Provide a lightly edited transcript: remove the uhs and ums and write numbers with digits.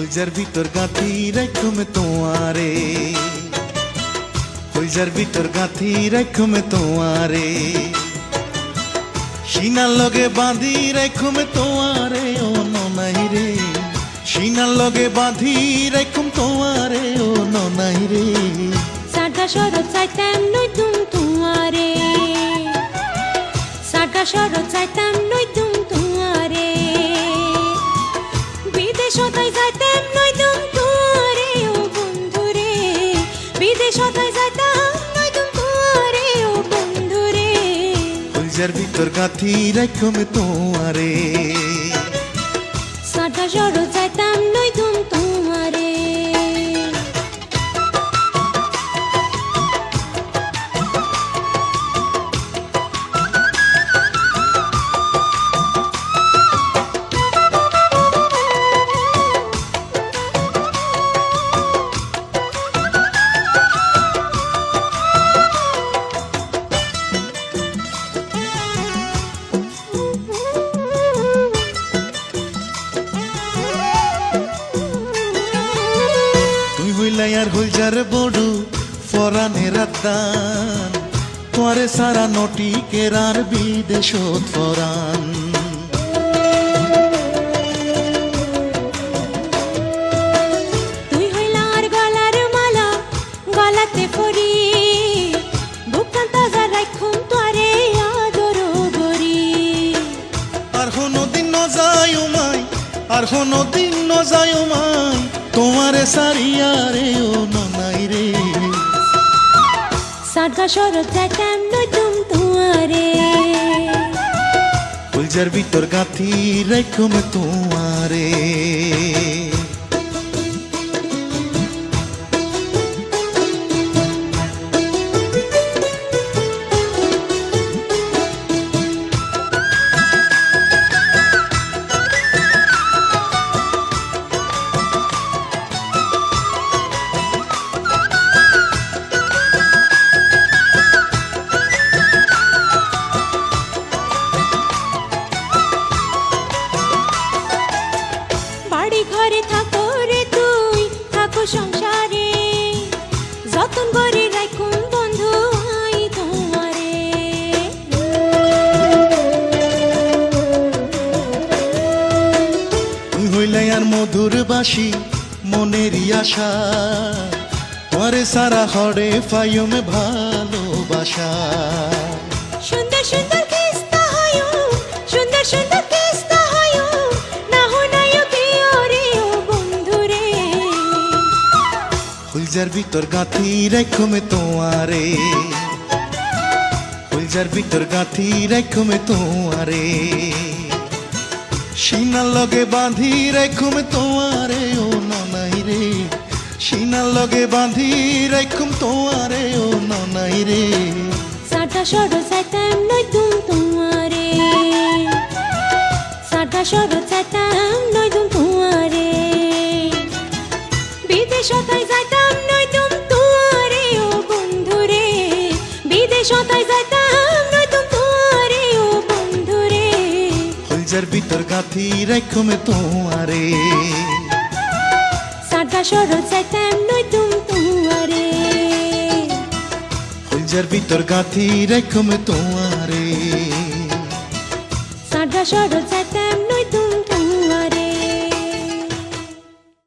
কলজার ভিতর গাঁথি রাখুম তোমারে, কলজার ভিতর গাঁথি রাখুম তোমারে, সিনার লগে বাঁধি রাখুম তোমারে ও ননাই রে, সিনার লগে বাঁধি রাখুম তোমারে ও ননাই রে। সাদা শরৎ চাইতাম নইতুম তোমারে, সাদা শরৎ চাইতাম নইতুম তোমারে, বিদেশতাই যাইতাম নইতুম তোমারে ও বন্ধুরে, বিদেশতাই যাইতাম নইতুম তোমারে ও বন্ধুরে। কলজার ভিতর গাঁথি রাখুম তোমারে, সাদা শরৎ চাইতাম নইতুম তোমারে। আর হলজার বড়ু ফরানের দান, তোরে সারা নটি কেরার বিদেশত ফরান। তুই হইলার গলার মালা গলাতে পরি, বুকান তাজা রাখুম তোরে আদর গরি। আর কোনদিন ন যায় মাই, আর কোনদিন ন যায় মাই, তোমারে সারিয়া রে ও ননাই রে। সাদা শরৎ চাইতাম নইতুম তোমারে, কলজার ভিতর গাঁথি রাখুম তোমারে। বাড়ি ঘরে থাকো রে তুই থাকো সংসারে, যতন করে রাখুম বন্ধু আই তোমারে। তুই হইলে আর মধুর বাসি মনেরই আশা, তোরে সারা হরে পাইম ভালোবাসা। সুন্দর সুন্দর কিস্তা হয়, সুন্দর সুন্দর কিস্তা হয়, না হোনায়ও দিও রে ও বন্ধুরে। কলজার ভিতর গাঁথি রাখুম তোমারে, কলজার ভিতর গাঁথি রাখুম তোমারে, সিনার লগে বাঁধি রাখুম তোমারে ও ননাই রে, সিনার লগে বাঁধি রাখুম তোমারে ও ননাই রে। সাদা শরৎ চাইতাম নইতুম তোমারে, সাদা শরৎ চাইতাম নইতুম তোমারে, বিদেশতাই যাইতাম নইতুম তোমারে ও বন্ধুরে, বিদেশতাই যাইতাম নইতুম তোমারে ও বন্ধুরে। কলজার ভিতর গাঁথি রাখুম তোমারে, সাদা শরৎ চাইতাম নইতুম তোমারে, কলজার ভিতর গাঁথি রাখুম তোমারে। সাদা শরৎ চাইতাম